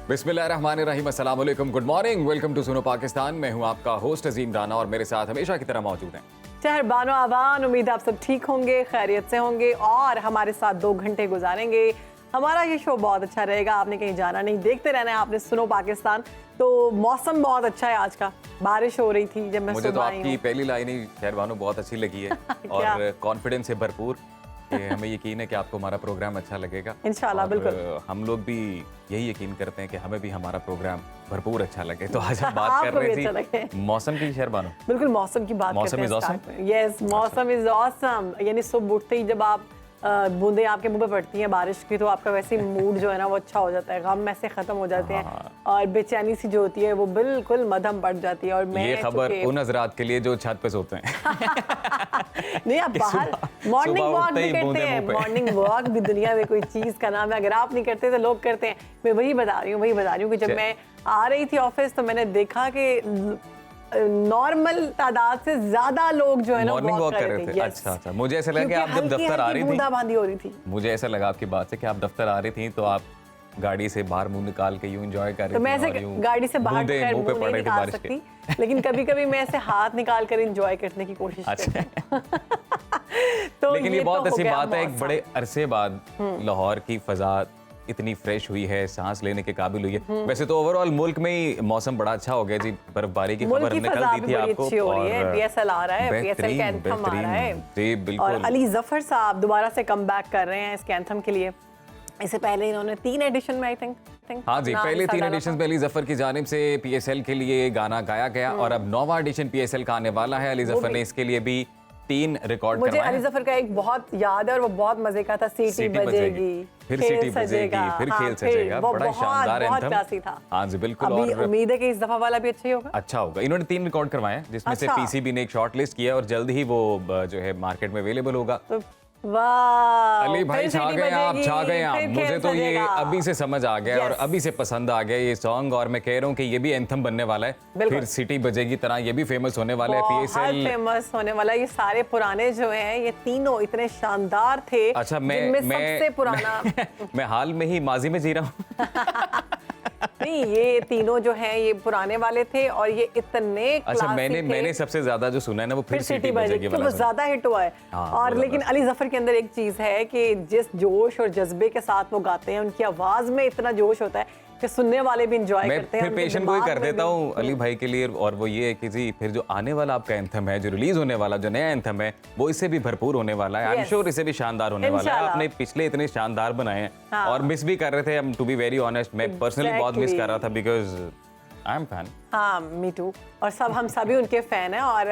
बिस्मिल्लाहिर्रहमानिर्रहीम, अस्सलाम वालेकुम, गुड मॉर्निंग, वेलकम टू सुनो पाकिस्तान। मैं हूं आपका होस्ट अजीम राना और मेरे साथ हमेशा की तरह मौजूद हैं शहरबानो आवान। उम्मीद आप सब ठीक होंगे, खैरियत से होंगे और हमारे साथ 2 घंटे गुजारेंगे। हमारा ये शो बहुत अच्छा रहेगा, आपने कहीं जाना नहीं, देखते रहना है आपने सुनो पाकिस्तान। तो मौसम बहुत अच्छा है आज का, बारिश हो रही थी जब मैं मुझे तो आपकी पहली लाइन ही शहरबानो बहुत अच्छी लगी है और कॉन्फिडेंस से भरपूर। हमें यकीन है कि आपको हमारा प्रोग्राम अच्छा लगेगा इंशाल्लाह। बिल्कुल, हम लोग भी यही यकीन करते हैं कि हमें भी हमारा प्रोग्राम भरपूर अच्छा लगे। तो आज हम बात कर रहे थे मौसम की। शहरबानो, बिल्कुल मौसम की बात करते हैं। मौसम यस, मौसम इज ऑसम। यानी सुबह उठते ही जब आप बूंदे आपके मुंह पे पड़ती हैं बारिश की, तो आपका वैसे ही मूड जो है ना वो अच्छा हो जाता है, गम में से खत्म हो जाते हैं और बेचैनी सी जो होती है वो बिल्कुल मद्धम पड़ जाती है। और मैं ये खबर उन हजरात के लिए जो छत पे सोते हैं नहीं, आप बाहर मॉर्निंग वॉक भी करते हैं। मॉर्निंग वॉक भी दुनिया में कोई चीज का नाम है, अगर आप नहीं करते तो लोग करते हैं। मैं वही बता रही हूँ कि जब मैं आ रही थी ऑफिस तो मैंने देखा कि नॉर्मल तादाद से ज्यादा लोग जो है ना मॉर्निंग वॉक कर रहे थे। अच्छा, मुझे ऐसा लगा कि आप जब दफ्तर आ रही थी, बूंदाबांदी हो रही थी। मुझे ऐसा लगा आपकी बात से कि आप दफ्तर आ रही थी तो आप गाड़ी से बाहर मुंह निकाल के यूं एंजॉय कर रही थी। तो मैं ऐसे गाड़ी से बाहर मुंह नहीं निकाल सकती, लेकिन कभी-कभी मैं ऐसे हाथ निकाल कर एंजॉय करने की कोशिश करती हूं। तो लेकिन ये बहुत अच्छी बात है, एक बड़े अरसे बाद लाहौर की फजा इतनी फ्रेश हुई है, सांस लेने के काबिल हुई है। वैसे तो ओवरऑल मुल्क में ही मौसम बड़ा अच्छा हो गया जी। बर्फबारी की खबर हमने कल दी थी आपको और पीएसएल आ रहा है, पीएसएल का एंथम आ रहा है जी, बिल्कुल। और अली जफर साहब दोबारा से कम बैक कर रहे हैं इसके एंथम के लिए। इससे पहले इन्होंने 3 एडिशन में आई थिंक हाँ जी, पहले 3 एडिशन में अली जफर की जानिब से पीएसएल के लिए गाना गाया गया और अब 9वां एडिशन पीएसएल का आने वाला है। अली जफर ने इसके लिए भी 3 रिकॉर्ड करवाए। मुझे अली जफर का एक बहुत याद है और वो बहुत मजे का था, सीटी बजेगी फिर सीटी बजेगी फिर खेल सजेगा, बड़ा शानदार एंथम, बहुत क्लासी था। हाँ जी, बिल्कुल। और उम्मीद है कि इस दफा वाला भी अच्छा ही होगा। अच्छा होगा। इन्होंने 3 रिकॉर्ड करवाए जिसमें से पीसीबी ने एक शॉर्ट लिस्ट किया और जल्द ही वो जो है मार्केट में अवेलेबल होगा। वाह अली भाई छा गए आप, छा गए आप। मुझे तो ये अभी से समझ आ गया और अभी से पसंद आ गया ये सॉन्ग और मैं कह रहा हूँ कि ये भी एंथम बनने वाला है। फिर सिटी बजेगी तरह ये भी फेमस होने वाला है, पीएसएल फेमस होने वाला है। ये सारे पुराने जो हैं ये तीनों इतने शानदार थे। अच्छा, मैं सबसे पुराना मैं हाल में ही माजी में जी रहा हूँ नहीं, ये तीनों जो हैं ये पुराने वाले थे और ये इतने अच्छा, मैंने सबसे ज्यादा जो सुना है ना वो फिर सिटी बजेगी वाला, वो ज्यादा हिट हुआ है। और लेकिन अली जफर के अंदर एक चीज है कि जिस जोश और जज्बे के साथ वो गाते हैं, उनकी आवाज में इतना जोश होता है कि सुनने वाले भी एंजॉय करते हैं। मैं फिर पेशेंट को ही कर देता हूँ अली भाई के लिए, और वो ये है कि जी फिर जो आने वाला आपका एंथम है, जो रिलीज होने वाला जो नया एंथम है, वो इससे भी भरपूर होने वाला है। आई एम श्योर इससे भी शानदार होने वाला है। आपने पिछले इतने शानदार बनाए हैं और मिस भी कर रहे थे। टू बी वेरी ऑनेस्ट, मैं पर्सनली बहुत मिस कर रहा था बिकॉज आई एम फैन। हाँ, मी टू। और हम सभी उनके फैन हैं और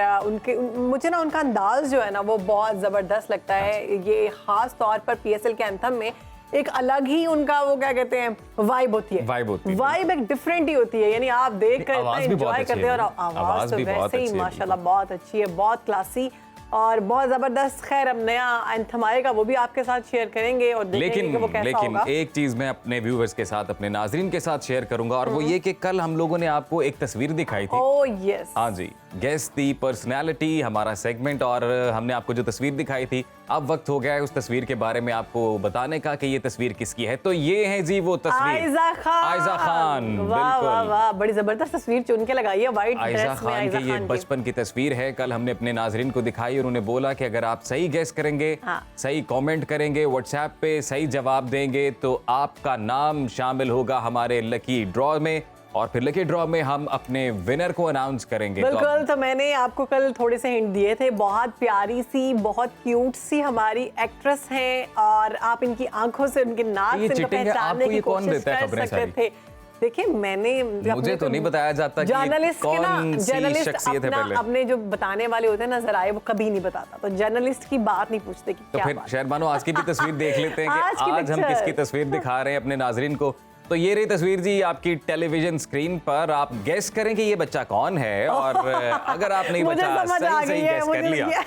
मुझे ना उनका अंदाज जो है ना वो बहुत जबरदस्त लगता है। ये खास तौर पर पीएसएल के एंथम में एक अलग ही उनका वो क्या कहते हैं वाइब होती है। वाइब एक डिफरेंट ही होती है, यानी आप देख कर एंजॉय करते हैं और आवाज तो वैसे ही माशाल्लाह बहुत अच्छी है, बहुत क्लासी और बहुत जबरदस्त। खैर, अब नया एंथम आएगा वो भी आपके साथ शेयर करेंगे और देखेंगे कि वो कैसा होगा। एक चीज मैं अपने व्यूअर्स के साथ, अपने नाजरीन के साथ शेयर करूंगा और वो ये कि कल हम लोगों ने आपको एक तस्वीर दिखाई थी। ओह यस, हाँ जी, गेस दी पर्सनैलिटी हमारा सेगमेंट, और हमने आपको जो तस्वीर दिखाई थी, अब वक्त हो गया है उस तस्वीर के बारे में आपको बताने का कि ये तस्वीर किसकी है। तो ये है जी वो तस्वीर, आयजा खान। वाह वाह वाह, बड़ी जबरदस्त तस्वीर चुन के लगाई है व्हाइट ड्रेस में। आयजा खान की ये बचपन की तस्वीर है, कल हमने अपने नाजरीन को दिखाई और उन्हें बोला कि अगर आप सही गेस करेंगे, सही कमेंट करेंगे, व्हाट्सएप पे सही जवाब देंगे तो आपका नाम शामिल होगा हमारे लकी ड्रॉ में और फिर लकी ड्रॉ में हम अपने विनर को अनाउंस करेंगे। बिल्कुल, तो मैंने आपको कल थोड़े से हिंट दिए थे। बहुत प्यारी सी, बहुत क्यूट सी हमारी एक्ट्रेस हैं और आप इनकी आंखों से, उनके नाक से इनको पहचानने की कोशिश कर सकते थे। देखिए, मुझे तो नहीं बताया जाता कि कौन सी शख्सियत है पहले। अपने जो बताने वाले होते हैं ना जराए, वो कभी नहीं बताता, तो जर्नलिस्ट की बात नहीं पूछते कि तो फिर शहरबानो आज की भी तस्वीर देख लेते हैं कि आज हम किसकी तस्वीर दिखा रहे हैं अपने नाजरीन को। तो ये रही तस्वीर जी आपकी टेलीविजन स्क्रीन पर। आप गेस करें कि ये बच्चा कौन है और अगर आप नहीं बचा सही गेस कर लिया,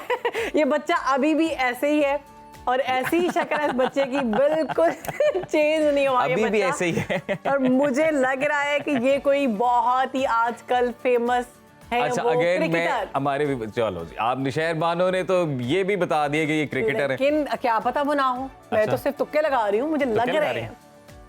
ये बच्चा अभी भी ऐसे ही है और ऐसी ही शक्ल है इस बच्चे की, बिल्कुल चेंज नहीं हुआ, अभी भी ऐसे ही है। और मुझे लग रहा है कि ये कोई बहुत ही आजकल फेमस है। अच्छा, अगेन मैं हमारे चलो जी, आप शहरबानो ने तो ये भी बता दिया कि ये क्रिकेटर है, लेकिन क्या पता वो ना हो। मैं तो सिर्फ तुक्के लगा रही हूँ, मुझे लग रहे हैं।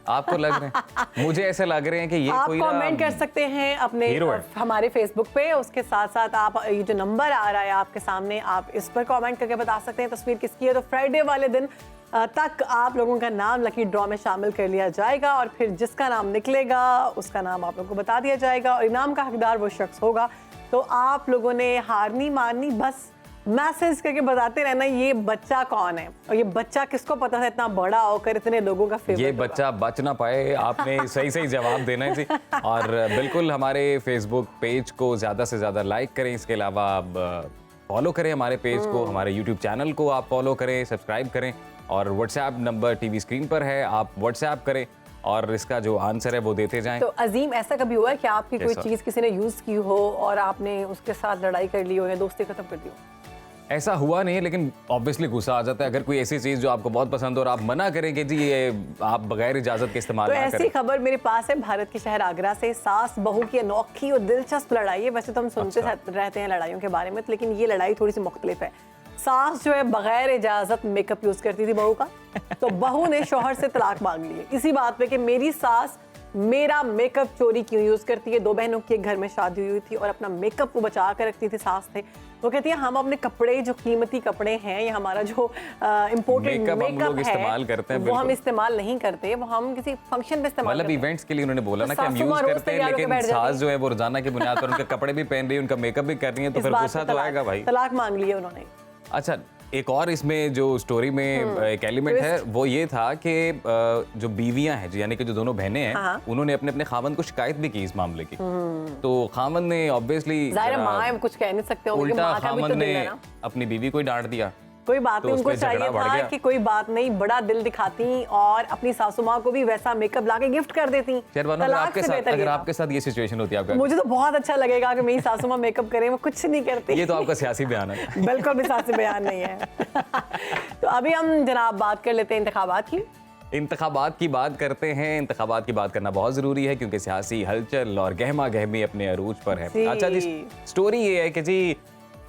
आपको लग रहे हैं? मुझे ऐसे लग रहे हैं कि ये आप कोई कमेंट कर सकते हैं अपने हीरो है। हमारे फेसबुक पे। उसके साथ साथ आप ये जो नंबर आ रहा है आपके सामने, आप इस पर कमेंट करके बता सकते हैं तस्वीर किसकी है। तो फ्राइडे वाले दिन तक आप लोगों का नाम लकी ड्रॉ में शामिल कर लिया जाएगा और फिर जिसका नाम निकलेगा उसका नाम आप लोगों को बता दिया जाएगा और इनाम का हकदार वो शख्स होगा। तो आप लोगों ने हार नहीं माननी, बस मैसेज करके बताते रहना ये बच्चा कौन है और ये बच्चा किसको पता था इतना बड़ा होकर इतने लोगों का फेवरेट ये बच्चा बच ना पाए। आपने सही सही जवाब देना है जी। और बिल्कुल हमारे फेसबुक पेज को ज़्यादा से ज़्यादा लाइक करें। इसके अलावा आप फॉलो करें हमारे पेज को, हमारे यूट्यूब चैनल को आप फॉलो करें, सब्सक्राइब करें। और व्हाट्सएप नंबर टीवी स्क्रीन पर है, आप व्हाट्सएप करें और इसका जो आंसर है वो देते जाएं। तो अजीम, ऐसा कभी हुआ है कि आपकी कोई चीज़ किसी ने यूज़ की हो और आपने उसके साथ लड़ाई कर ली हो या दोस्ती खत्म कर दी हो? ऐसा हुआ नहीं है, लेकिन ऑब्वियसली गुस्सा आ जाता है अगर कोई ऐसी चीज जो आपको बहुत पसंद हो और आप मना करें कि जी ये आप बगैर इजाजत के इस्तेमाल तो ना ऐसी करें। खबर मेरे पास है भारत के शहर आगरा से। सास बहू की अनोखी और दिलचस्प लड़ाई है। वैसे तो हम सुनते रहते हैं लड़ाइयों के बारे में, लेकिन ये लड़ाई थोड़ी सी मुख्तलिफ है। सास जो है बगैर इजाजत मेकअप यूज करती थी बहू का, तो बहू ने शौहर से तलाक मांग ली इसी बात पे कि मेरी सास मेरा मेकअप चोरी क्यों यूज करती है। दो बहनों की एक घर में शादी हुई थी और अपना मेकअप वो बचा कर रखती थी सास थे। वो कहती है हम अपने कपड़े जो कीमती कपड़े हैं या हमारा जो इम्पोर्टेड मेकअप इस्तेमाल करते हैं वो हम इस्तेमाल नहीं करते, वो हम किसी फंक्शन पे इस्तेमाल मतलब इवेंट्स के लिए उन्होंने बोला ना कि हम यूज करते हैं, लेकिन सास जो है वो रोजाना की बुनियाद पर उनके कपड़े भी पहन रही है, उनका मेकअप भी कर रही है, तो फिर गुस्सा तो आएगा भाई। तलाक मांग लिया उन्होंने। अच्छा, एक और इसमें जो स्टोरी में एक एलिमेंट है वो ये था कि जो बीवियां हैं यानी कि जो दोनों बहनें हैं उन्होंने अपने अपने खामन को शिकायत भी की इस मामले की। तो खामन ने ऑब्वियसली कुछ कह नहीं सकते होंगे, उल्टा खामन ने अपनी बीवी को ही डांट दिया। कोई बात नहीं, उनको चाहिए था कि कोई बात नहीं, बड़ा दिल दिखाती और अपनी सासू माँ को भी वैसा मेकअप लाके गिफ्ट कर देती। अगर आपके साथ ये सिचुएशन होती है आपका, मुझे तो बहुत अच्छा लगेगा कि मेरी सासू माँ मेकअप करे, वो कुछ नहीं करती। ये तो आपका सियासी बयान है। बिल्कुल भी सियासी बयान नहीं है। तो अभी हम जनाब बात कर लेते हैं इंतखाबात की। इंतखाबात की बात करते हैं। इंतखाबात की बात करना बहुत जरूरी है क्योंकि सियासी हलचल और गहमा गहमी अपने अरूज पर है। अच्छा जी, स्टोरी ये है कि जी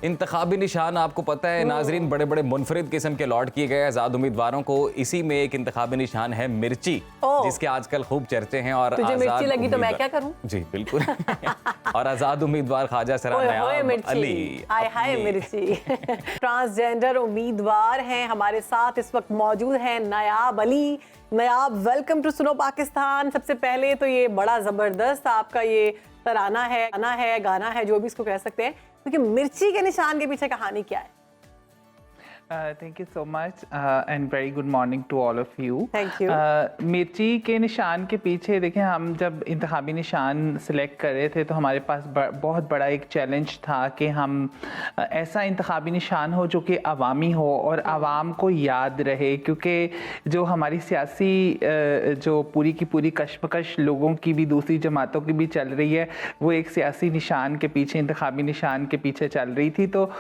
इंतखाबी निशान आपको पता है नाजरीन, बड़े बड़े मुनफरिद किस्म के अलॉट किए गए आजाद उम्मीदवारों को। इसी में एक इंतखाबी निशान है मिर्ची, जिसके आजकल खूब चर्चे हैं। और तुझे मिर्ची लगी तो मैं क्या करूं? जी बिल्कुल। और आजाद उम्मीदवार ख्वाजा सरा नयाब अली, हाय मिर्ची। ट्रांसजेंडर उम्मीदवार हैं हमारे साथ इस वक्त मौजूद हैं नयाब अली। नयाब, वेलकम टू सुनो पाकिस्तान। सबसे पहले तो ये बड़ा जबरदस्त आपका ये तराना है, गाना है, जो भी इसको कह सकते हैं, क्योंकि मिर्ची के निशान के पीछे कहानी क्या है? Thank you so much and very good morning to all of you. Thank you. मिर्ची के निशान के पीछे देखें, हम जब इंतखाबी निशान सिलेक्ट कर रहे थे तो हमारे पास बहुत बड़ा एक चैलेंज था कि हम ऐसा इंतखाबी निशान हो जो कि अवामी हो और आवाम को याद रहे, क्योंकि जो हमारी सियासी जो पूरी की पूरी कशमकश लोगों की भी दूसरी जमातों की भी चल रही है, वो एक सियासी निशान के पीछे, इंतखाबी निशान के पीछे चल रही थी। तो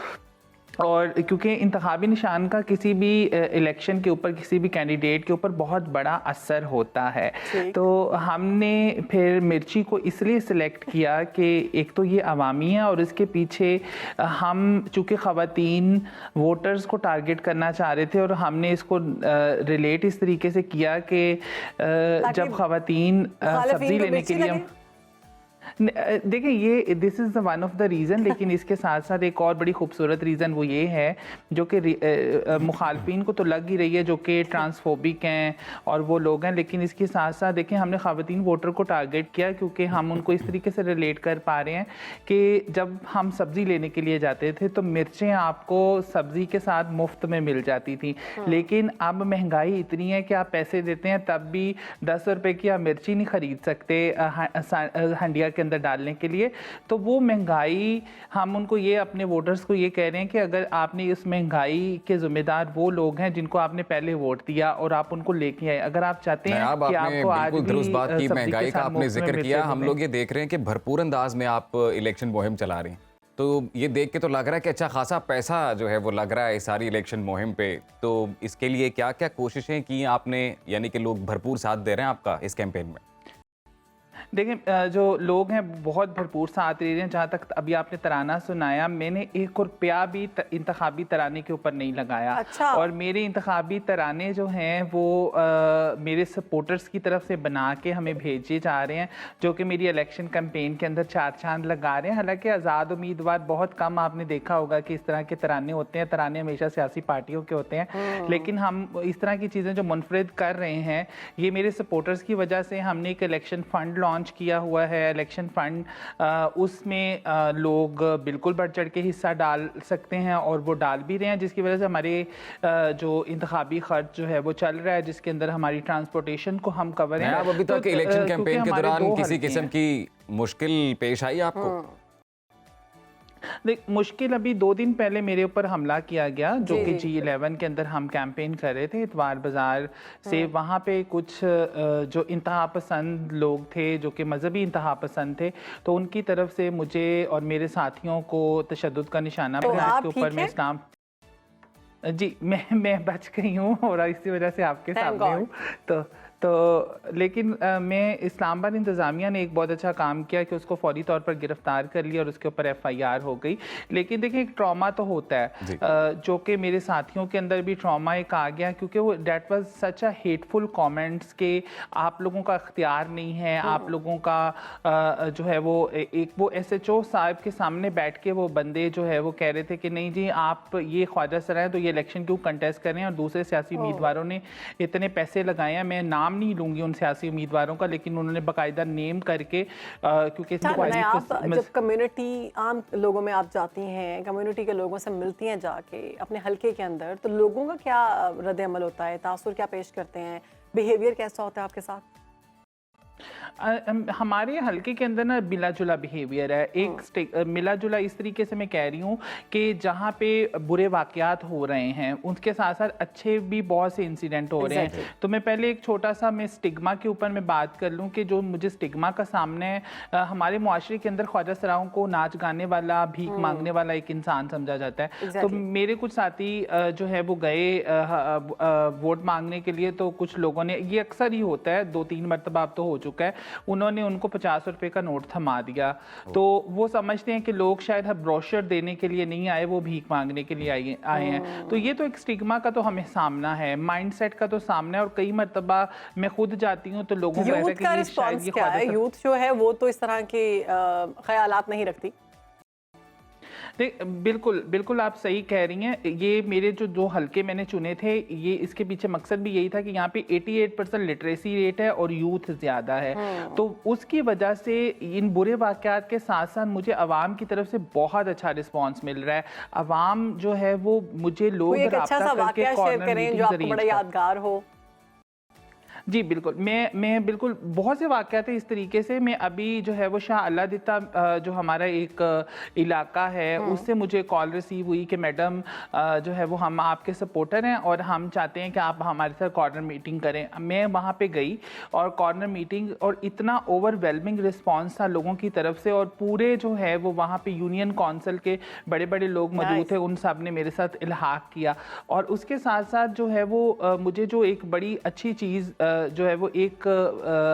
और क्योंकि इंतखाबी निशान का किसी भी इलेक्शन के ऊपर, किसी भी कैंडिडेट के ऊपर बहुत बड़ा असर होता है, तो हमने फिर मिर्ची को इसलिए सिलेक्ट किया कि एक तो ये अवामी है और इसके पीछे हम चूँकि ख़वातीन वोटर्स को टारगेट करना चाह रहे थे और हमने इसको रिलेट इस तरीके से किया कि जब ख़वातीन सब्ज़ी लेने के लिए, देखिए ये this is one of the reason, लेकिन इसके साथ साथ एक और बड़ी खूबसूरत रीज़न वो ये है जो कि मुखालफिन को तो लग ही रही है जो कि ट्रांसफोबिक हैं और वो लोग हैं, लेकिन इसके साथ साथ देखिए हमने ख़वातीन वोटर को टारगेट किया क्योंकि हम उनको इस तरीके से रिलेट कर पा रहे हैं कि जब हम सब्ज़ी लेने के लिए जाते थे तो मिर्चें आपको सब्ज़ी के साथ मुफ्त में मिल जाती थी, लेकिन अब महंगाई इतनी है कि आप पैसे देते हैं तब भी 10 रुपये की आप मिर्ची नहीं ख़रीद सकते हंडिया के अंदर डालने के लिए। तो वो महंगाई, हम उनको ये अपने वोटर्स को ये कह रहे हैं कि अगर आपने इस महंगाई के जिम्मेदार वो लोग हैं जिनको आपने पहले वोट दिया और आप उनको लेके आए, अगर आप चाहते हैं कि आपको आज भी दुरुस्त बात की, महंगाई का आपने जिक्र किया, हम लोग ये देख रहे हैं कि भरपूर अंदाज में आप इलेक्शन मुहिम चला रहे हैं, तो ये देख के तो लग रहा है कि अच्छा खासा पैसा जो है वो लग रहा है सारी इलेक्शन मुहिम पे। तो इसके लिए क्या क्या कोशिशें की आपने, यानी कि लोग भरपूर साथ दे रहे हैं आपका इस कैंपेन में? देखिए जो लोग हैं बहुत भरपूर साथ दे रहे हैं। जहाँ तक अभी आपने तराना सुनाया, मैंने ₹1 भी इंतखाबी तराने के ऊपर नहीं लगाया। अच्छा। और मेरे इंतखाबी तराने जो हैं वो मेरे सपोर्टर्स की तरफ से बना के हमें भेजे जा रहे हैं, जो कि मेरी इलेक्शन कैंपेन के अंदर 4 चांद लगा रहे हैं। हालांकि आज़ाद उम्मीदवार बहुत कम आपने देखा होगा कि इस तरह के तराने होते हैं। तराने हमेशा सियासी पार्टियों के होते हैं, लेकिन हम इस तरह की चीज़ें जो मुनफरिद कर रहे हैं, ये मेरे सपोर्टर्स की वजह से। हमने एक इलेक्शन फ़ंड लॉन्च किया हुआ है। इलेक्शन फ़ंड उसमें लोग बिल्कुल बढ़ चढ़ के हिस्सा डाल सकते हैं और वो डाल भी रहे हैं, जिसकी वजह से हमारे जो इंतखाबी खर्च जो है वो चल रहा है, जिसके अंदर हमारी ट्रांसपोर्टेशन को हम कवर हैं। आप अभी तक इलेक्शन कैंपेन के दौरान किसी किस्म हैं। की मुश्किल पेश आई आपको? देख, मुश्किल अभी 2 दिन पहले मेरे ऊपर हमला किया गया, जो जी, कि जी। G11 के अंदर हम कैंपेन कर रहे थे इतवार बाज़ार से। वहाँ पे कुछ जो इंतहा पसंद लोग थे, जो कि मजहबी इंतहा पसंद थे, तो उनकी तरफ से मुझे और मेरे साथियों को तशद्दुद का निशाना तो बनाया। आप इसके ऊपर ठीक मैं हैं? इस्लाम जी मैं बच गई हूँ और इसी वजह से आपके Thank सामने God. हूँ। तो लेकिन मैं इस्लामाबाद इंतज़ामिया ने एक बहुत अच्छा काम किया कि उसको फौरी तौर पर गिरफ्तार कर लिया और उसके ऊपर FIR हो गई। लेकिन देखिए एक ट्रॉमा तो होता है, जो कि मेरे साथियों के अंदर भी ट्रॉमा एक आ गया, क्योंकि वो that was such a hateful comments के आप लोगों का इख्तियार नहीं है, आप लोगों का जो है वो एक वो SHO साहब के सामने बैठ के वो बंदे जो है वो कह रहे थे कि नहीं जी आप ये ख्वाजा सरा हैं तो ये इलेक्शन क्यों कंटेस्ट कर रहे हैं, और दूसरे सियासी उम्मीदवारों ने इतने पैसे लगाए हैं। मैं नाम नहीं लूंगी उन सियासी उम्मीदवारों का, लेकिन उन्होंने बाकायदा नेम करके क्योंकि जब कम्युनिटी आम लोगों में आप जाती हैं, कम्युनिटी के लोगों से मिलती हैं जाके अपने हलके के अंदर, तो लोगों का क्या रद्द अमल होता है, तासुर क्या पेश करते हैं, बिहेवियर कैसा होता है आपके साथ? हमारे हल्के के अंदर ना मिला जुला बिहेवियर है। एक मिला जुला इस तरीके से मैं कह रही हूँ कि जहाँ पे बुरे वाक़यात हो रहे हैं उसके साथ साथ अच्छे भी बहुत से इंसिडेंट हो रहे हैं। तो मैं पहले एक छोटा सा मैं स्टिग्मा के ऊपर मैं बात कर लूँ कि जो मुझे स्टिग्मा का सामने हमारे मुआशरे के अंदर ख्वाजा सराओं को नाच गाने वाला, भीख मांगने वाला एक इंसान समझा जाता है। तो मेरे कुछ साथी जो है वो गए वोट मांगने के लिए, तो कुछ लोगों ने, ये अक्सर ही होता है, 2-3 मरतबा अब तो हो चुका है, उन्होंने उनको 50 रुपए का नोट थमा दिया। तो वो समझते हैं कि लोग शायद ब्रोशर देने के लिए नहीं आए, वो भीख मांगने के लिए आए हैं। तो ये तो एक स्टिग्मा का तो हमें सामना है, माइंडसेट का तो सामना है। और कई मरतबा मैं खुद जाती हूँ तो लोगों को ऐसा कि रिस्पॉन्स क्या है? यूथ जो है वो तो इस तरह के ख्यालात नहीं रखती। बिल्कुल बिल्कुल आप सही कह रही हैं। ये मेरे जो हल्के मैंने चुने थे, ये इसके पीछे मकसद भी यही था कि यहाँ पे 88% लिटरेसी रेट है और यूथ ज़्यादा है। तो उसकी वजह से इन बुरे वाक़यात के साथ साथ मुझे आवाम की तरफ से बहुत अच्छा रिस्पांस मिल रहा है। आवाम जो है वो मुझे लोग एक अच्छा सा वाक़या शेयर करें जो आपको बड़ा यादगार हो। जी बिल्कुल, मैं बिल्कुल बहुत से वाक़यात हैं इस तरीके से। मैं अभी जो है वो शाह अल्लाह दिता जो हमारा एक इलाका है, उससे मुझे कॉल रिसीव हुई कि मैडम जो है वो हम आपके सपोर्टर हैं और हम चाहते हैं कि आप हमारे साथ कॉर्नर मीटिंग करें। मैं वहाँ पे गई और कॉर्नर मीटिंग, और इतना ओवरवेलमिंग रिस्पॉन्स था लोगों की तरफ से, और पूरे जो है वो वहाँ पे यूनियन काउंसिल के बड़े बड़े लोग मौजूद थे, उन सब ने मेरे साथ इल्हाक किया। और उसके साथ साथ जो है वो मुझे जो एक बड़ी अच्छी चीज़ जो है वो एक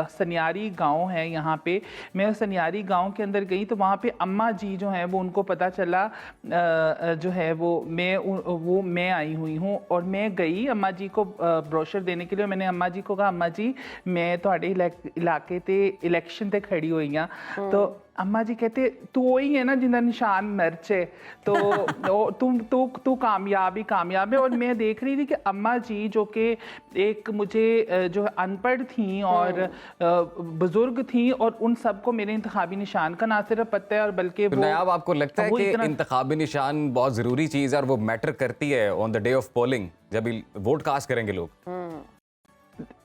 सनियारी गांव है यहाँ पे, मैं सनियारी गांव के अंदर गई तो वहाँ पे अम्मा जी जो हैं वो, उनको पता चला जो है वो मैं आई हुई हूँ, और मैं गई अम्मा जी को ब्रोशर देने के लिए। मैंने अम्मा जी को कहा, अम्मा जी मैं थोड़े इलाके ते इलेक्शन ते खड़ी हुई हाँ। तो अम्मा जी कहते तू वही है ना जिंदा निशान मिर्च है, तो तू कामयाब है। और मैं देख रही थी कि अम्मा जी जो कि एक मुझे जो अनपढ़ थी और बुजुर्ग थी, और उन सबको मेरे इंतखाबी निशान का ना सिर्फ पता है और बल्कि तो नायाब आपको लगता है कि इंतखाबी निशान बहुत ज़रूरी चीज़ है और वो मैटर करती है on the day of polling, जब वोट कास्ट करेंगे लोग?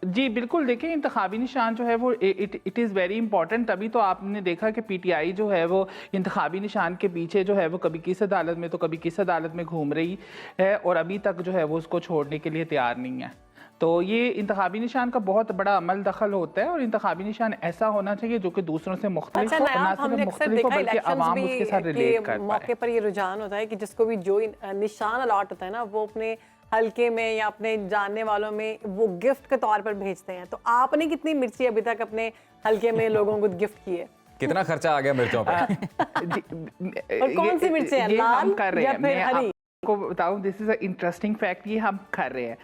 जी बिल्कुल, देखिए इंतखाबी निशान जो है वो इट इज़ वेरी इंपॉर्टेंट। तभी तो आपने देखा कि PTI जो है वो इंतखाबी निशान के पीछे जो है वो कभी किस अदालत में तो कभी किस अदालत में घूम रही है, और अभी तक जो है वो उसको छोड़ने के लिए तैयार नहीं है। तो ये इंतखाबी निशान का बहुत बड़ा अमल दखल होता है, और इंतखाबी निशान ऐसा होना चाहिए जो कि दूसरों से मुख्तलिफ हो, ना सिर्फ मुख्तलिफ हो बल्कि आवाम उसके साथ रिलेट कर पाए। मौके पर ये रुझान होता है कि जिसको भी जो निशान अलॉट होता है ना, वो अपने हल्के में या अपने जानने वालों में वो गिफ्ट के तौर पर भेजते हैं, तो आपने कितनी मिर्ची अभी तक अपने हल्के में लोगों को गिफ्ट की है? कितना खर्चा आ गया मिर्चों पे? और कौन सी मिर्ची है, लाल या फिर हरी? को बताऊं, this is a interesting fact, ये हम कर रहे हैं।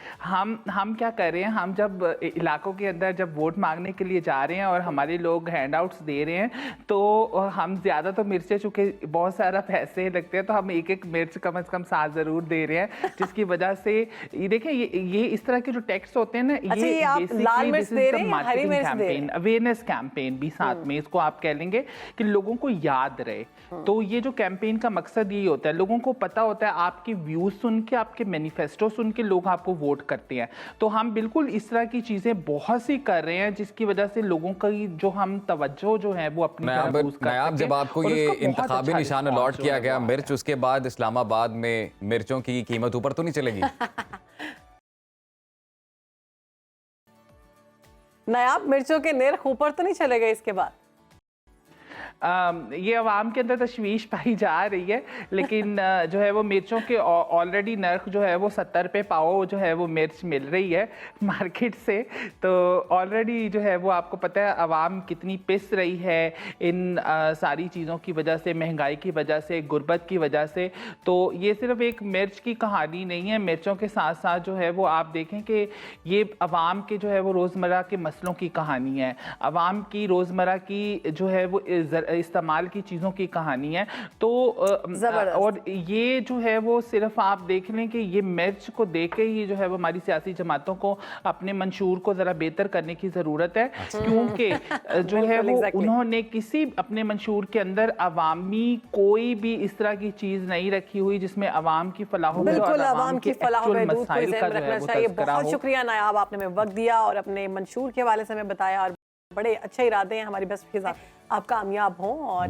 हम क्या कर रहे हैं, हम जब इलाकों के अंदर जब वोट मांगने के लिए जा रहे हैं और हमारे लोग हैंडआउट्स दे रहे हैं, तो हम ज़्यादा तो मिर्चें, चूँकि बहुत सारा पैसे लगते हैं, तो हम एक एक मिर्च कम से कम 7 ज़रूर दे रहे हैं, जिसकी वजह से ये देखें, ये इस तरह के जो टेक्स्ट होते हैं ना, ये आप लाल मिर्च दे रहे हैं, हरी मिर्च दे रहे हैं, अवेयरनेस कैंपेन भी साथ में, इसको आप कह लेंगे कि लोगों को याद रहे। तो ये जो कैंपेन का मकसद ये होता है, लोगों को पता होता है, आपके व्यूज सुन के, आपके मैनिफेस्टो सुन के लोग आपको वोट करते हैं। तो हम बिल्कुल इस तरह की चीजें बहुत सी कर रहे हैं, जिसकी वजह से लोगों का जो हम तवज्जो जो है वो अपनी तरफ यूज कर सकें। जब आपको ये इंतखाबी निशान अलॉट किया गया मिर्च, उसके बाद इस्लामाबाद में मिर्चों की कीमत ऊपर तो नहीं चलेगी? नायाब, मिर्चों के निर्ख ऊपर तो नहीं चले गए इसके बाद? ये अवाम के अंदर तशवीश पाई जा रही है, लेकिन जो है वो मिर्चों के ऑलरेडी नर्ख जो है वो 70 रुपये पाव जो है वो मिर्च मिल रही है मार्केट से। तो ऑलरेडी जो है वो आपको पता है अवाम कितनी पिस रही है इन सारी चीज़ों की वजह से, महंगाई की वजह से, गुर्बत की वजह से। तो ये सिर्फ एक मिर्च की कहानी नहीं है, मिर्चों के साथ साथ जो है वो आप देखें कि ये अवाम के जो है वो रोज़मर्रा के मसलों की कहानी है, अवाम की रोज़मर्रा की जो है वो इस्तेमाल की चीज़ों की कहानी है। तो और ये जो है वो सिर्फ आप देख लें कि ये मिर्च को देख के ही जो है वो हमारी सियासी जमातों को अपने मंशूर को ज़रा बेहतर करने की ज़रूरत है, क्योंकि जो है वो उन्होंने किसी अपने मंशूर के अंदर अवामी कोई भी इस तरह की चीज़ नहीं रखी हुई जिसमें अवाम की फलाह चाहिए। बहुत शुक्रिया नायाब, आपने हमें वक्त दिया और अपने मंशूर के हवाले से हमें बताया, और बड़े अच्छे इरादे हैं हमारी बस के साथ, आप कामयाब हों और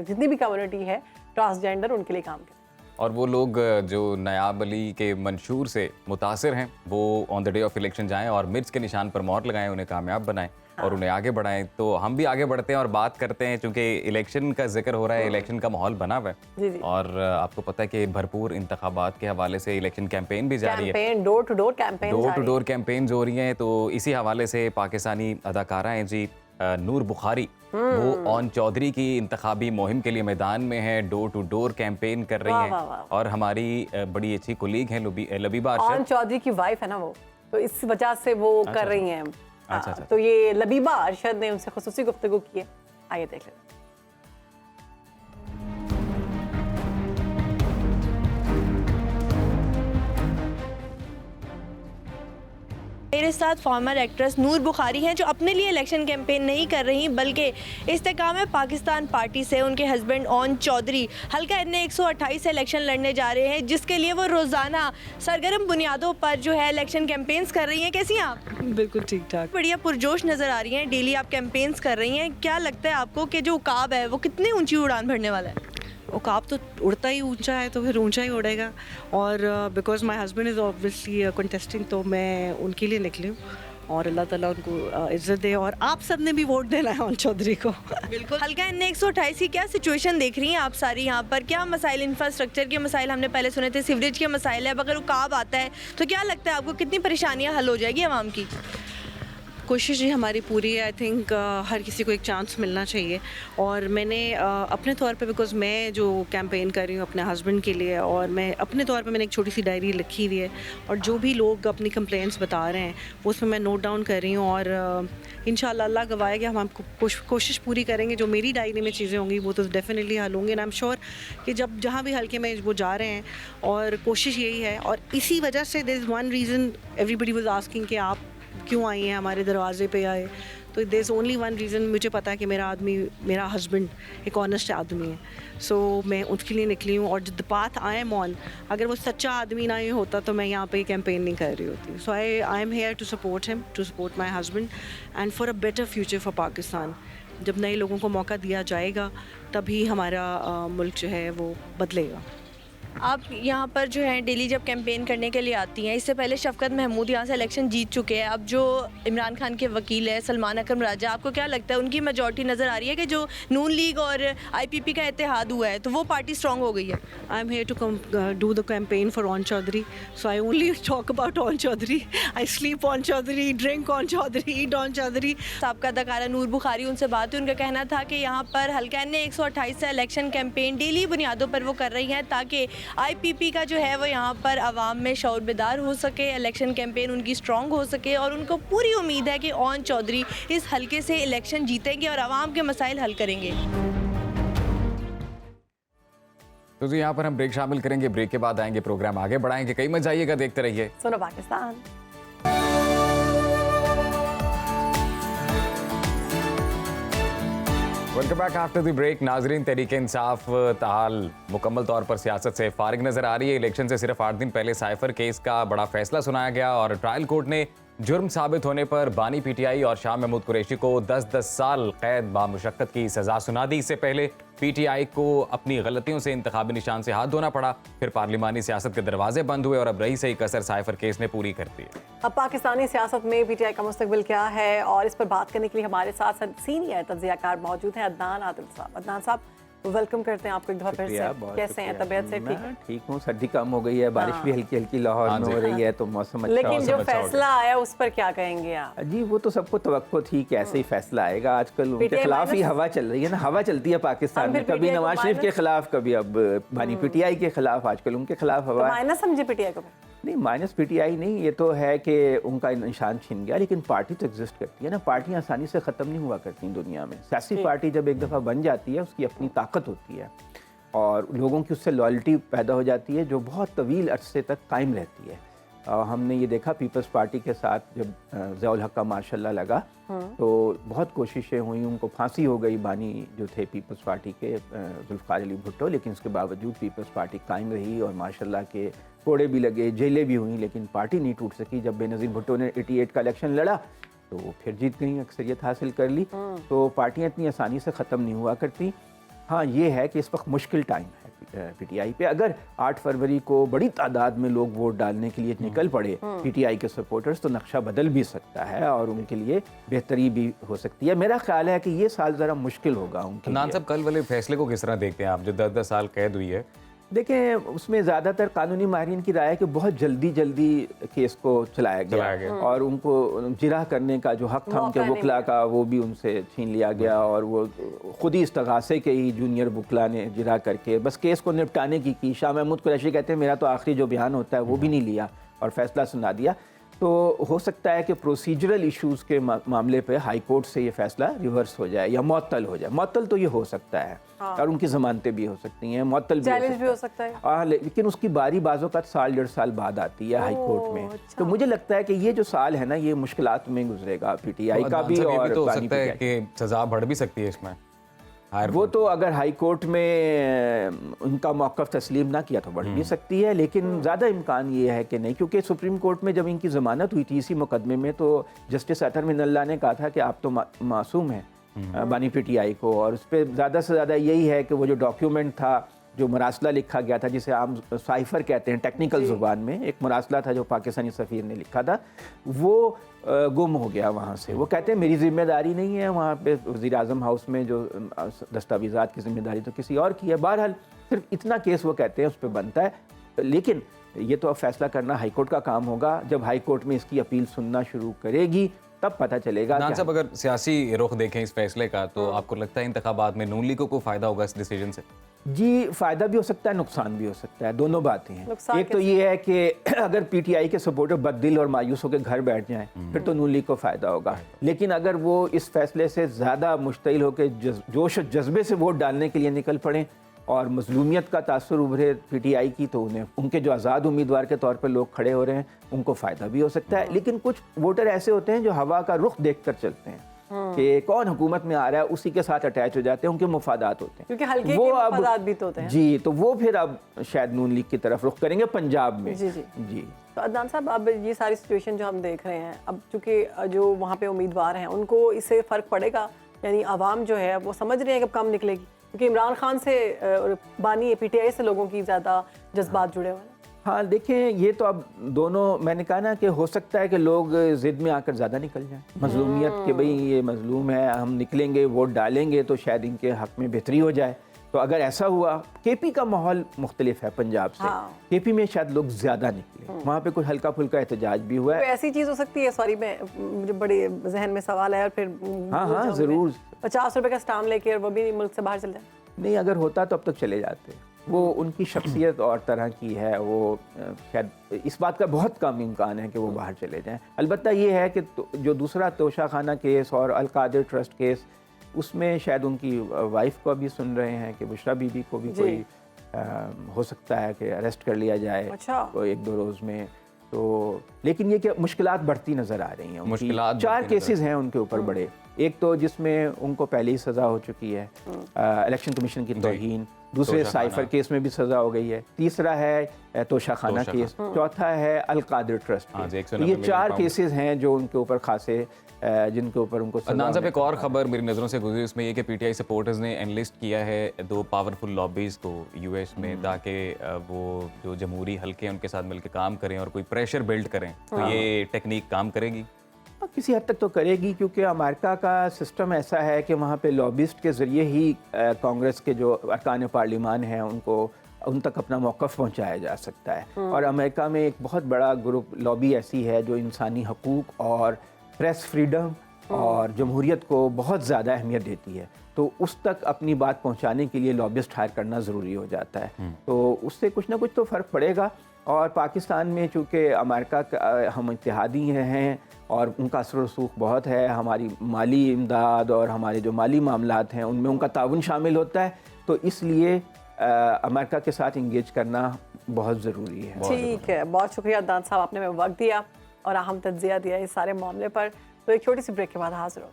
जितनी भी कम्युनिटी है ट्रांसजेंडर उनके लिए काम करें। और वो लोग जो नायाब अली के मंशूर से मुतासिर हैं वो on the day of election जाएं और मिर्च के निशान पर मोहर लगाएं, उन्हें कामयाब बनाएं और उन्हें आगे बढ़ाएं। तो हम भी आगे बढ़ते हैं और बात करते हैं, क्योंकि इलेक्शन का जिक्र हो रहा है, इलेक्शन का माहौल बना हुआ है और आपको पता है कि भरपूर इंतखाबात के हवाले से इलेक्शन कैंपेन भी जारी है, डोर टू डोर कैंपेन हो रही हैं। तो इसी हवाले से पाकिस्तानी अदाकारा हैं जी नूर बुखारी, वो ऑन चौधरी की इंतखाबी मुहिम के लिए मैदान में है, डोर टू डोर कैंपेन कर रही हैं। और हमारी बड़ी अच्छी कुलीग हैं लबीबा अरशद, ऑन चौधरी की वाइफ है ना वो, तो इस वजह से वो कर रही हैं। अच्छा। तो ये लबीबा अरशद ने उनसे खुसूसी गुफ्तगू की है, आइए देख लेते हैं। मेरे साथ फॉर्मर एक्ट्रेस नूर बुखारी हैं, जो अपने लिए इलेक्शन कैंपेन नहीं कर रही बल्कि इस्तेकाम पाकिस्तान पार्टी से उनके हस्बैंड ऑन चौधरी हल्का एन 128 से इलेक्शन लड़ने जा रहे हैं, जिसके लिए वो रोज़ाना सरगर्म बुनियादों पर जो है इलेक्शन कैंपेन्स कर रही हैं। कैसी हैं आप? बिल्कुल ठीक ठाक, बढ़िया पुरजोश नज़र आ रही हैं, डेली आप कैंपेन्स कर रही हैं। क्या लगता है आपको कि जो उकाब है वो कितनी ऊँची उड़ान भरने वाला है? उकाब तो उड़ता ही ऊंचा है, तो फिर ऊंचा ही उड़ेगा। और because my husband is obviously contesting, तो मैं उनके लिए निकली हूँ और अल्लाह ताला उनको इज्जत दे, और आप सब ने भी वोट देना है ऑन चौधरी को। बिल्कुल। हल्का एन 128 की क्या सिचुएशन देख रही हैं आप सारी यहाँ पर? क्या मसाइल, इंफ्रास्ट्रक्चर के मसाइल हमने पहले सुने थे, सीवरेज के मसाइल है, अब अगर उकाब आता है तो क्या लगता है आपको कितनी परेशानियाँ हल हो जाएगी आवाम की? कोशिश ही हमारी पूरी है। आई थिंक हर किसी को एक चांस मिलना चाहिए, और मैंने अपने तौर पे, बिकॉज मैं जो कैंपेन कर रही हूँ अपने हस्बैंड के लिए, और मैं अपने तौर पे मैंने एक छोटी सी डायरी लिखी हुई है, और जो भी लोग अपनी कंप्लेंट्स बता रहे हैं वो उसमें मैं नोट डाउन कर रही हूँ, और इंशाल्लाह अल्लाह गवाह कि हम कोशिश पूरी करेंगे। जो मेरी डायरी में चीज़ें होंगी वो तो डेफिनेटली हल होंगी, एंड आई एम श्योर कि जब जहाँ भी हल्के में वो जा रहे हैं, और कोशिश यही है। और इसी वजह से there is one reason everybody was asking कि आप क्यों आई हैं, हमारे दरवाजे पे आए, तो there is only one reason. मुझे पता है कि मेरा हस्बैंड एक ऑनेस्ट आदमी है, सो मैं उसके लिए निकली हूँ। और the path I am on, अगर वो सच्चा आदमी ना ही होता तो मैं यहाँ पे कैंपेन नहीं कर रही होती। So I am here to support him, to support my husband, and for a better future for Pakistan. जब नए लोगों को मौका दिया जाएगा तभी हमारा मुल्क जो है वो बदलेगा। आप यहाँ पर जो है डेली जब कैंपेन करने के लिए आती हैं, इससे पहले शफकत महमूद यहाँ से इलेक्शन जीत चुके हैं, अब जो इमरान खान के वकील है सलमान अकरम राजा, आपको क्या लगता है उनकी मेजॉरिटी नज़र आ रही है कि जो नून लीग और आईपीपी का इत्तेहाद हुआ है तो वो पार्टी स्ट्रांग हो गई है? I am here to do the campaign for Aun Chaudhry, so I only talk about Aun Chaudhry, I sleep Aun Chaudhry, drink Aun Chaudhry, eat Aun Chaudhry. साबका अदाकारा नूर बुखारी, उनसे बात हुई, उनका कहना था कि यहाँ पर हल्का एन 128 से इलेक्शन कैंपेन डेली बुनियादों पर वो कर रही हैं ताकि आईपीपी का जो है वो यहाँ पर आवाम में शऊर बेदार हो सके, इलेक्शन कैंपेन उनकी स्ट्रॉन्ग हो सके, और उनको पूरी उम्मीद है कि ऑन चौधरी इस हल्के से इलेक्शन जीतेंगे और आवाम के मसाइल हल करेंगे। तो जी यहाँ पर हम ब्रेक शामिल करेंगे, ब्रेक के बाद आएंगे, प्रोग्राम आगे बढ़ाएंगे, कई मजा आइएगा, देखते रहिए सुनो Pakistan. Welcome back after the break. नाजरीन, तहरीक इंसाफ ताल मुकम्मल तौर पर सियासत से फारिग नजर आ रही है। इलेक्शन से सिर्फ 8 दिन पहले साइफर केस का बड़ा फैसला सुनाया गया और ट्रायल कोर्ट ने जुर्म साबित होने पर बानी पीटीआई और शाह महमूद कुरैशी को 10-10 साल कैद बामुशक्कत की सजा सुना दी। इससे पहले पीटीआई को अपनी गलतियों से इंतखाबी निशान से हाथ धोना पड़ा, फिर पार्लिमानी सियासत के दरवाजे बंद हुए और अब रही सही कसर साइफर केस ने पूरी कर दी। अब पाकिस्तानी सियासत में पीटीआई का मुस्तकबिल क्या है, और इस पर बात करने के लिए हमारे साथ सीनियर तज्ज़ियाकार मौजूद हैं अदनान आदिल साहब। अदनान साहब, वेलकम करते हैं आपको एक दफा फिर से। कैसे हैं, तबीयत से ठीक है? ठीक हूँ, सर्दी कम हो गई है, बारिश भी हल्की हल्की लाहौर में हो रही है, तो मौसम अच्छा। लेकिन जो फैसला आया उस पर क्या कहेंगे आप? जी, वो तो सबको तवक्को थी कि ऐसे ही फैसला आएगा। आजकल उनके खिलाफ ही हवा चल रही है ना, हवा चलती है पाकिस्तान में, कभी नवाज शरीफ के खिलाफ, कभी अब बानी पीटीआई के खिलाफ, आजकल उनके खिलाफ हवा। माइनस समझे पीटीआई को? नहीं, माइनस पीटीआई नहीं, ये तो है कि उनका निशान छिन गया, लेकिन पार्टी तो एग्जिस्ट करती है ना। पार्टियां आसानी से ख़त्म नहीं हुआ करती दुनिया में। सियासी पार्टी जब एक दफ़ा बन जाती है, उसकी अपनी ताकत होती है और लोगों की उससे लॉयल्टी पैदा हो जाती है जो बहुत तवील अरसे तक कायम रहती है। हमने ये देखा पीपल्स पार्टी के साथ जब ज़ियाउल हक का मार्शल्ला लगा तो बहुत कोशिशें हुई, उनको फांसी हो गई, बानी जो थे पीपल्स पार्टी के जुल्फ़िकार अली भुट्टो, लेकिन उसके बावजूद पीपल्स पार्टी कायम रही और मार्शल्ला के कोड़े भी लगे, जेलें भी हुई, लेकिन पार्टी नहीं टूट सकी। जब बेनज़ीर भुट्टो ने 88 का इलेक्शन लड़ा तो फिर जीत गई, अक्सरियत हासिल कर ली। तो पार्टियाँ इतनी आसानी से ख़त्म नहीं हुआ करती। हाँ, ये है कि इस वक्त मुश्किल टाइम है पीटीआई पे। अगर 8 फरवरी को बड़ी तादाद में लोग वोट डालने के लिए निकल पड़े पीटीआई के सपोर्टर्स, तो नक्शा बदल भी सकता है और उनके लिए बेहतरी भी हो सकती है। मेरा ख्याल है कि ये साल ज़रा मुश्किल होगा उनके लिए। साहब, कल वाले फैसले को किस तरह देखते हैं आप, जो 10-10 साल कैद हुई है? देखें, उसमें ज़्यादातर कानूनी माहिरीन की राय है कि बहुत जल्दी केस को चलाया गया और उनको जिरा करने का जो हक था उनके वकला का, वो भी उनसे छीन लिया गया और वो खुद ही इस्तगासे के ही जूनियर वकला ने जिरा करके बस केस को निपटाने की। शाह महमूद कुरैशी कहते हैं मेरा तो आखिरी जो बयान होता है वो भी नहीं लिया और फैसला सुना दिया। तो हो सकता है कि प्रोसीजरल इश्यूज़ के मामले पे हाई कोर्ट से ये फैसला रिवर्स हो जाए या मुअत्तल हो जाए। मुअत्तल तो ये हो सकता है और उनकी ज़मानतें भी हो सकती हैं, मुअत्तल भी हो सकता है। लेकिन उसकी बारी बाज़ों का 1.5 साल बाद आती है हाई कोर्ट में। तो मुझे लगता है कि ये जो साल है ना, ये मुश्किलात में गुजरेगा पीटीआई का भी। और हो सकता है कि सज़ा बढ़ भी सकती है इसमें। वो तो अगर हाई कोर्ट में उनका मौक़िफ़ तस्लीम ना किया तो बढ़ भी सकती है, लेकिन ज़्यादा इम्कान ये है कि नहीं, क्योंकि सुप्रीम कोर्ट में जब इनकी ज़मानत हुई थी इसी मुकदमे में, तो जस्टिस अतर मिनल्ला ने कहा था कि आप तो मासूम हैं बानी पीटीआई को। और उस पर ज़्यादा से ज़्यादा यही है कि वो जो डॉक्यूमेंट था, जो मरासला लिखा गया था, जिसे आम साइफर कहते हैं टेक्निकल ज़ुबान में, एक मरासला था जो पाकिस्तानी सफ़ीर ने लिखा था, वो गुम हो गया वहाँ से। वो कहते हैं मेरी जिम्मेदारी नहीं है, वहाँ पे वज़ीर आज़म हाउस में जो दस्तावेज़ात की जिम्मेदारी तो किसी और की है। बहरहाल सिर्फ इतना केस वो कहते हैं उस पर बनता है, लेकिन ये तो अब फैसला करना हाई कोर्ट का काम होगा। जब हाई कोर्ट में इसकी अपील सुनना शुरू करेगी तब पता चलेगा। साहब, अगर सियासी रुख देखें इस फैसले का, तो आपको लगता है इंतखाबात में नून लीग को फ़ायदा होगा इस डिसीजन से? जी, फ़ायदा भी हो सकता है, नुकसान भी हो सकता है, दोनों बातें हैं। एक तो ये है कि अगर पीटीआई के सपोर्टर बददिल और मायूस होकर घर बैठ जाएं फिर तो नून लीग को फ़ायदा होगा, लेकिन अगर वो इस फैसले से ज़्यादा मुश्तिल होकर जोश और जज्बे से वोट डालने के लिए निकल पड़ें और मजलूमियत का तासुर उभरे पीटीआई की, तो उन्हें उनके जो आज़ाद उम्मीदवार के तौर पर लोग खड़े हो रहे हैं उनको फ़ायदा भी हो सकता है। लेकिन कुछ वोटर ऐसे होते हैं जो हवा का रुख देख कर चलते हैं कि कौन हुकूमत में आ रहा है उसी के साथ अटैच हो जाते हैं, उनके मुफादात होते हैं, क्योंकि हल्के वो के मुफादात भी तो होते हैं। जी, तो वो फिर अब शायद नून लीग की तरफ रुख करेंगे पंजाब में। जी। तो अदनान साहब, अब ये सारी सिचुएशन जो हम देख रहे हैं, अब चूंकि जो वहाँ पे उम्मीदवार हैं उनको इससे फ़र्क पड़ेगा, यानी आवाम जो है वो समझ रहे हैं कि कम निकलेगी? क्योंकि इमरान खान से और बानी पीटीआई से लोगों की ज़्यादा जज्बात जुड़े हुए हैं। हाँ देखें, ये तो अब दोनों, मैंने कहा ना कि हो सकता है कि लोग ज़िद में आकर ज़्यादा निकल जाएं, मजलूमियत के भाई ये मजलूम है, हम निकलेंगे वोट डालेंगे तो शायद इनके हक़ में बेहतरी हो जाए। तो अगर ऐसा हुआ, केपी का माहौल मुख्तलिफ है पंजाब से। हाँ। केपी में शायद लोग ज़्यादा निकले, वहाँ पे कुछ हल्का फुल्का एहतजाज भी हुआ कोई है। ऐसी चीज़ हो सकती है, सॉरी मैं मुझे बड़े जहन में सवाल है और फिर हाँ हाँ ज़रूर। 50 रुपए का स्टाम्प लेके और वो भी मुल्क से बाहर चल जाए। नहीं, अगर होता तो अब तक चले जाते। वो उनकी शख्सियत और तरह की है, वो शायद इस बात का बहुत कम इम्कान है कि वो बाहर चले जाएं। अलबत्ता ये है कि जो दूसरा तोशा खाना केस और अल-कादिर ट्रस्ट केस, उसमें शायद उनकी वाइफ को अभी सुन रहे हैं कि बुशरा बीबी को भी कोई हो सकता है कि अरेस्ट कर लिया जाए। अच्छा। कोई 1-2 रोज़ में। तो लेकिन ये कि मुश्किलात बढ़ती नज़र आ रही हैं। मुश्किलात 4 बढ़ती केसेस हैं उनके ऊपर बड़े। एक तो जिसमें उनको पहले ही सज़ा हो चुकी है, इलेक्शन कमीशन की तौहीन। दूसरे साइफर केस में भी सज़ा हो गई है। तीसरा है तोशा खाना केस। चौथा है अल-कादिर ट्रस्ट केस। तो ये 4 केसेस हैं जो उनके ऊपर खासे, जिनके ऊपर उनको अदनान साहब, एक और खबर मेरी नज़रों से गुजरी, उसमें ये कि पीटीआई सपोर्टर्स ने एनलिस्ट किया है 2 पावरफुल लॉबीज़ को यूएस में, ताकि वो जो जमहूरी हल्के हैं उनके साथ मिलकर काम करें और कोई प्रेशर बिल्ड करें। तो ये टेक्निक काम करेगी? किसी हद तक तो करेगी, क्योंकि अमेरिका का सिस्टम ऐसा है कि वहाँ पे लॉबिस्ट के ज़रिए ही कांग्रेस के जो अरकान पार्लिमान हैं उनको उन तक अपना मौक़िफ़ पहुँचाया जा सकता है। और अमेरिका में एक बहुत बड़ा ग्रुप लॉबी ऐसी है जो इंसानी हकूक़ और प्रेस फ्रीडम और जमहूरियत को बहुत ज़्यादा अहमियत देती है। तो उस तक अपनी बात पहुँचाने के लिए लॉबिस्ट हायर करना ज़रूरी हो जाता है। तो उससे कुछ ना कुछ तो फ़र्क पड़ेगा। और पाकिस्तान में चूँकि अमेरिका का हम इत्तेहादी हैं और उनका असर रसूख बहुत है, हमारी माली इमदाद और हमारे जो माली मामलात हैं उनमें उनका ताउन शामिल होता है। तो इसलिए अमेरिका के साथ इंगेज करना बहुत ज़रूरी है। ठीक है, बहुत शुक्रिया अदनान साहब, आपने हमें वक्त दिया और अहम तज्ज़िया दिया इस सारे मामले पर। तो एक छोटी सी ब्रेक के बाद हाजिर हो।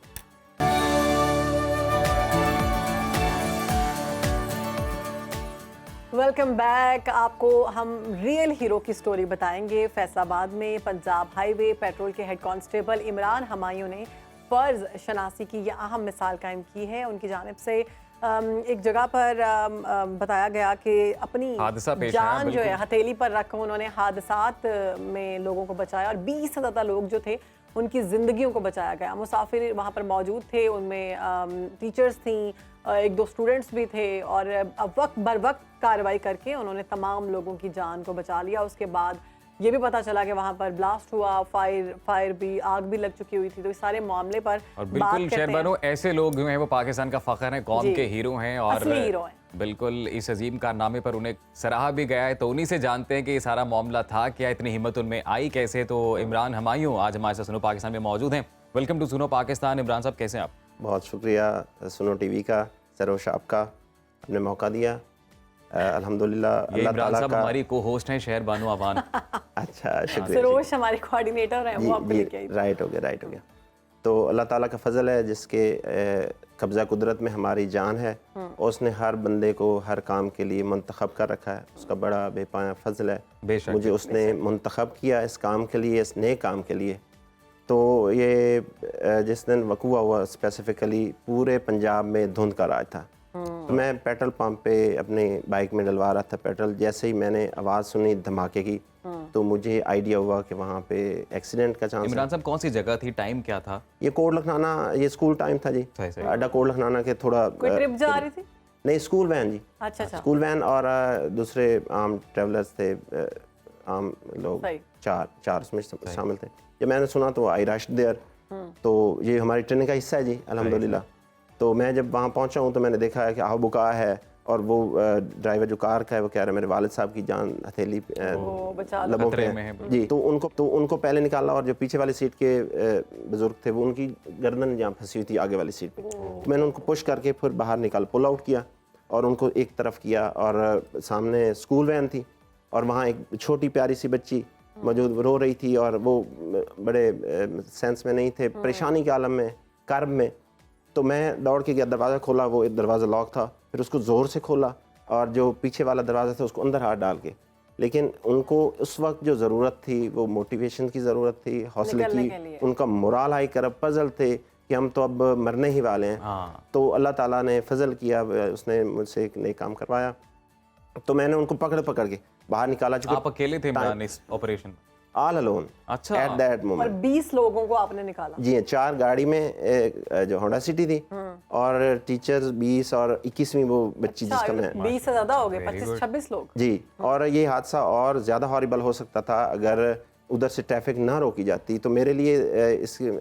Welcome back. आपको हम रियल हीरो की स्टोरी बताएंगे। फैसलाबाद में पंजाब हाईवे पेट्रोल के हेड कांस्टेबल इमरान हमायूं ने फ़र्ज शनासी की यह अहम मिसाल कायम की है। उनकी जानिब से एक जगह पर बताया गया कि अपनी जान जो है हथेली पर रख उन्होंने हादसात में लोगों को बचाया और 20 से ज़्यादा लोग जो थे उनकी ज़िंदगियों को बचाया गया। मुसाफिर वहाँ पर मौजूद थे, उनमें टीचर्स थीं, 1-2 स्टूडेंट्स भी थे और वक्त बर वक्त कार्रवाई करके उन्होंने तमाम लोगों की जान को बचा लिया। उसके बाद ये भी पता चला कि वहाँ पर ब्लास्ट हुआ, फायर भी, आग भी लग चुकी हुई थी। तो इस सारे मामले पर और बिल्कुल शहरबानो, ऐसे लोग जो हैं वो पाकिस्तान का फ़ख्र है, कौम के हीरो हैं और असली हीरो हैं। बिल्कुल इस अजीम कारनामे पर उन्हें सराहा भी गया है। तो उन्हीं से जानते हैं कि ये सारा मामला था क्या, इतनी हिम्मत उनमें आई कैसे। तो इमरान हमायूं आज हमारे साथ सुनो पाकिस्तान में मौजूद हैं। वेलकम टू सुनो पाकिस्तान। इमरान साहब, कैसे हैं आप? बहुत शुक्रिया सुनो टीवी का, सरोश आपका, आपने मौका दिया। अल्हम्दुलिल्लाह अल्लाह ताला का। हमारी को होस्ट हैं शहर बानो अवान। अच्छा, शुक्रिया। सरोश हमारे कोऑर्डिनेटर हैं, वो आपको लेके आई। राइट हो गया। तो अल्लाह ताला का फजल है जिसके कब्ज़ा कुदरत में हमारी जान है, और उसने हर बंदे को हर काम के लिए मुंतखब कर रखा है। उसका बड़ा बेपाया फजल है। मुझे उसने मुंतखब किया इस काम के लिए, इस नए काम के लिए। तो ये जिस दिन वक़ूआ हुआ स्पेसिफ़िकली पूरे पंजाब में धुंध का राज था। तो मैं पेट्रोल पंप पे अपने बाइक में डलवा रहा था पेट्रोल। जैसे ही मैंने आवाज़ सुनी धमाके की तो मुझे आइडिया हुआ कि वहाँ पे एक्सीडेंट का चांस। इमरान साहब, कौन सी जगह थी, टाइम क्या था? ये कोट लखनाना, ये स्कूल टाइम था जी। अड्डा कोट लखनाना के थोड़ा कोई ट्रिप जा रही थी? नहीं, स्कूल वैन जी। अच्छा। स्कूल वैन और दूसरे आम ट्रेवलर्स थे, आम लोग चार उसमें शामिल थे। जब मैंने सुना तो आई रश्ड देयर। तो ये हमारी ट्रेनिंग का हिस्सा है जी, अल्हम्दुलिल्लाह। तो मैं जब वहाँ पहुँचा हूँ तो मैंने देखा है कि आह बुका है, और वो ड्राइवर जो कार का है वो कह रहा है मेरे वालिद साहब की जान हथेली लबों पे है जी। तो उनको पहले निकाला, और जो पीछे वाली सीट के बुजुर्ग थे वो उनकी गर्दन जहाँ फंसी हुई थी आगे वाली सीट पे। तो मैंने उनको पुश करके फिर बाहर निकाल पुल आउट किया और उनको एक तरफ किया, और सामने स्कूल वैन थी और वहाँ एक छोटी प्यारी सी बच्ची मौजूद रो रही थी, और वो बड़े सेंस में नहीं थे, परेशानी के आलम में, कर्ब में। तो मैं दौड़ के गया, दरवाज़ा खोला, वो एक दरवाज़ा लॉक था, फिर उसको ज़ोर से खोला और जो पीछे वाला दरवाज़ा था उसको अंदर हाथ डाल के। लेकिन उनको उस वक्त जो ज़रूरत थी वो मोटिवेशन की ज़रूरत थी, हौसले की, उनका मोराल हाई कर पजल थे कि हम तो अब मरने ही वाले हैं। हाँ। तो अल्लाह ताला ने फजल किया, उसने मुझसे एक नई काम करवाया, तो मैंने उनको पकड़ के बाहर निकाला। आप अकेले थे इमरान इस ऑपरेशन? ऑल अलोन अच्छा। एट दैट और मोमेंट। 20 लोगों को आपने निकाला? जी 4 गाड़ी में, जो होंडा सिटी थी, और टीचर्स 20 और 21वीं वो बच्ची जिसका मैं 20 से ज्यादा हो गए, 25-26 लोग। जी। और ये हादसा और ज़्यादा हॉरिबल हो सकता था अगर उधर से ट्रैफिक ना रोकी जाती। तो मेरे लिए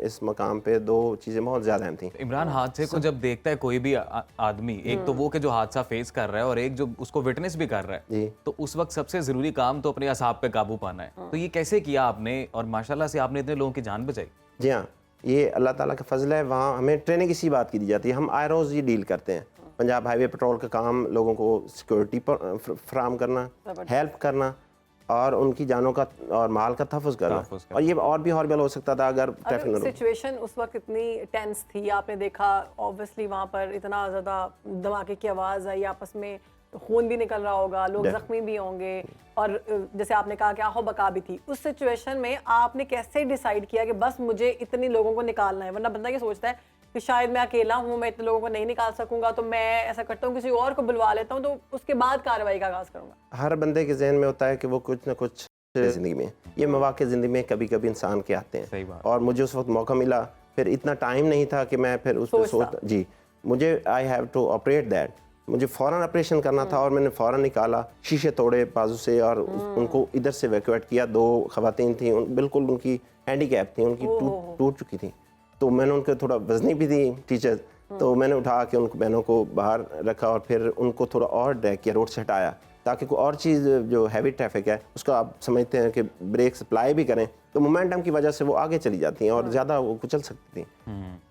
इस मकाम पे 2 चीज़ें बहुत ज़्यादा अहम थी। इमरान, हादसे को जब देखता है कोई भी आदमी, एक तो वो कि जो हादसा फेस कर रहा है और एक जो उसको विटनेस भी कर रहा है, जी। तो उस वक्त सबसे जरूरी काम तो अपने असाब पे काबू पाना है। तो ये कैसे किया आपने, और माशाल्लाह से आपने इतने लोगों की जान बचाई? जी हाँ, ये अल्लाह ताला का फजल है। वहाँ हमें ट्रेनिंग इसी बात की दी जाती है। हम आए रोज़ ये डील करते हैं। पंजाब हाईवे पेट्रोल का काम लोगों को सिक्योरिटी फ्राहम करना, हेल्प करना और उनकी जानों का और माल का तहफ़्फ़ुज़ करना। और ये और भी हॉरिबल हो सकता था अगर ट्रैफिक न रोके। सिचुएशन उस वक्त इतनी टेंस थी, आपने देखा ऑब्वियसली वहाँ पर इतना ज़्यादा धमाके की आवाज़ आई, आपस में खून भी निकल रहा होगा, लोग जख्मी भी होंगे, और जैसे आपने कहा कि आहो बका भी थी। उस सिचुएशन में आपने कैसे डिसाइड किया कि बस मुझे इतने लोगों को निकालना है? वरना बंदा ये सोचता है कि शायद मैं अकेला हूँ, मैं इतने लोगों को नहीं निकाल सकूंगा, तो मैं ऐसा करता हूँ किसी और को बुलवा लेता हूँ, तो उसके बाद कार्रवाई का आगाज़ करूँगा। हर बंदे के जहन में होता है कि वो कुछ ना कुछ ज़िंदगी में, ये मौक़े ज़िंदगी में कभी कभी इंसान के आते हैं। सही बात। और मुझे उस वक्त मौका मिला, फिर इतना टाइम नहीं था कि मैं फिर उस पर सोच, जी मुझे I have to operate that, मुझे फ़ौरन ऑपरेशन करना था। और मैंने फ़ौरन निकाला, शीशे तोड़े बाजू से और उनको इधर से इवैक्यूएट किया। 2 ख़वातीन थी, बिल्कुल उनकी हैंडीकैप थी, उनकी टूट चुकी थी। तो मैंने उनके थोड़ा वजनी भी थी टीचर, तो मैंने उठा के उनको बहनों को बाहर रखा और फिर उनको थोड़ा और ड्रैग किया, रोड से हटाया, ताकि कोई और चीज़ जो हैवी ट्रैफिक है उसका आप समझते हैं कि ब्रेक सप्लाई भी करें तो मोमेंटम की वजह से वो आगे चली जाती हैं और ज़्यादा वो कुचल सकती थी।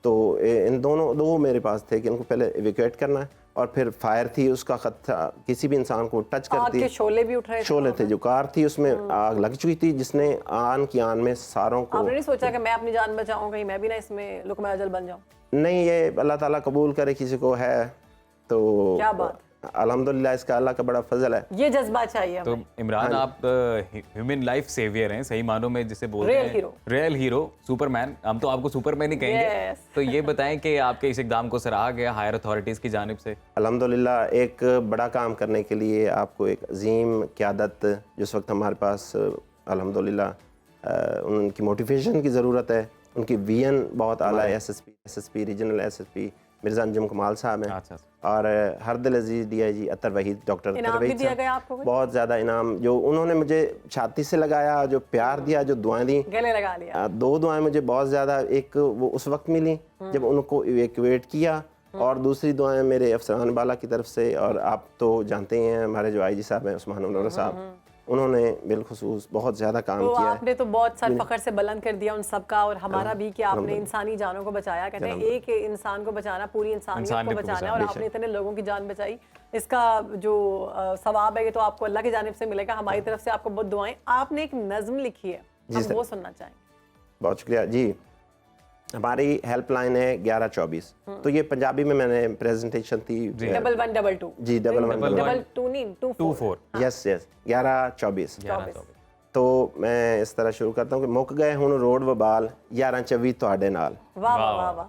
तो इन दोनों 2 मेरे पास थे कि इनको पहले इवैक्यूएट करना है, और फिर फायर थी, उसका खतरा किसी भी इंसान को टच करती। शोले भी उठ रहे थे? शोले थे, जो कार थी उसमें आग लग चुकी थी, जिसने आन की आन में सारों को। आपने नहीं सोचा कि मैं अपनी जान बचाऊं, कहीं मैं भी ना इसमें लुकमा अजल बन जाऊं? नहीं, ये अल्लाह ताला कबूल करे किसी को है तो क्या बात, अल्हम्दुलिल्लाह, इसका अल्लाह का बड़ा फजल है। ये जज्बा चाहिए तो हमें। इमरान, आप ह्यूमन लाइफ सेवियर हैं, सही मानों में जिसे बोलते Real हैं, hero। Real hero, Superman. हम तो आपको सुपरमैन ही कहेंगे। Yes। तो ये बताएं कि आपके इस इक़दाम को सराहा गया हायर अथॉरिटीज़ की जानिब से? अल्हम्दुलिल्लाह, एक बड़ा काम करने के लिए आपको एक अजीम क़यादत जिस वक्त हमारे पास अल्हम्दुलिल्लाह उनकी मोटिवेशन की ज़रूरत है। उनकी विजन बहुत आला है। SSP regional SSP Mirza Anjum कमाल साहब हैं। अच्छा। और हरदिल अजीज़ डीआईजी अतर वहीद, डॉक्टर अतर इनाम भी वहीद दिया गया आपको कोई? बहुत ज़्यादा इनाम जो उन्होंने मुझे छाती से लगाया, जो प्यार दिया, जो दुआएं दी, गले लगा लिया। 2 दुआएं मुझे बहुत ज़्यादा, एक वो उस वक्त मिली जब उनको इवैक्यूएट किया, और दूसरी दुआएं मेरे अफसरान बाला की तरफ से। और आप तो जानते ही हैं हमारे जो आईजी साहब हैं उस्मान उमर साहब, उन्होंने बिलखुसूस बहुत ज़्यादा काम तो किया। आपने तो बहुत सर फखर से बुलंद कर दिया उन सब का, और हमारा भी कि आपने इंसानी जानों को बचाया। कहते हैं एक इंसान को बचाना पूरी इंसानियत को बचाना है, और आपने इतने लोगों की जान बचाई। इसका जो सवाब है ये तो आपको अल्लाह की जानिब से मिलेगा। हमारी तरफ से आपको बहुत दुआएं। आपने एक नज़्म लिखी है, हम वो सुनना चाहेंगे। बहुत शुक्रिया जी। हमारी हेल्पलाइन है 1124। तो ये पंजाबी में मैंने प्रेजेंटेशन थी 1122 जी, 1122 नहीं 24। यस 1124। तो मैं इस तरह शुरू करता हूँ कि मुक गए हुण रोड वबाल 1124 ਤੁਹਾਡੇ ਨਾਲ। वाह वाह वाह वाह।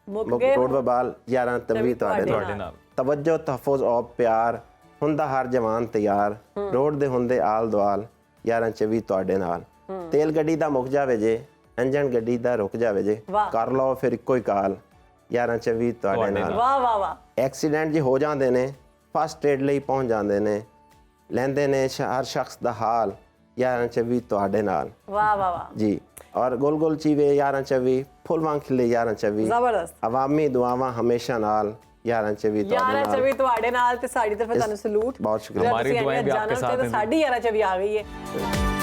मुक रोड वबाल 1124 ਤੁਹਾਡੇ ਨਾਲ। तवज्जो तहफ़ुज़ और प्यार हुंदा हर जवान तैयार, रोड दे हुंदे आल दुआल 1124 ਤੁਹਾਡੇ ਨਾਲ। तेल गड्डी दा मुक जावे जे, इंजन गड्डी दा रुक जावे जे, कर लो फिर इक्को ही काल 1124 ਤੁਹਾਡੇ ਨਾਲ। वाह वाह वाह। एक्सीडेंट जे हो जाते ने फस्ट एड ਲਈ पहुंच जाते ने, लेंदे ने हर शख्स दा हाल 1124 ਤੁਹਾਡੇ ਨਾਲ। वाह वाह वाह जी। और गोल गोल चीवे 1124 फुल वांग खिले 1124 ਜ਼ਬਰਦਸਤ। अवामी दुआवां हमेशा नाल 1124 ਤੁਹਾਡੇ ਨਾਲ। 1124 ਤੁਹਾਡੇ ਨਾਲ ਤੇ ਸਾਡੀ ਤਰਫੋਂ ਤੁਹਾਨੂੰ ਸਲੂਟ। बहुत शुक्रिया। हमारी दुआएं भी आपके साथ हैं। साडी 1124 आ गई है।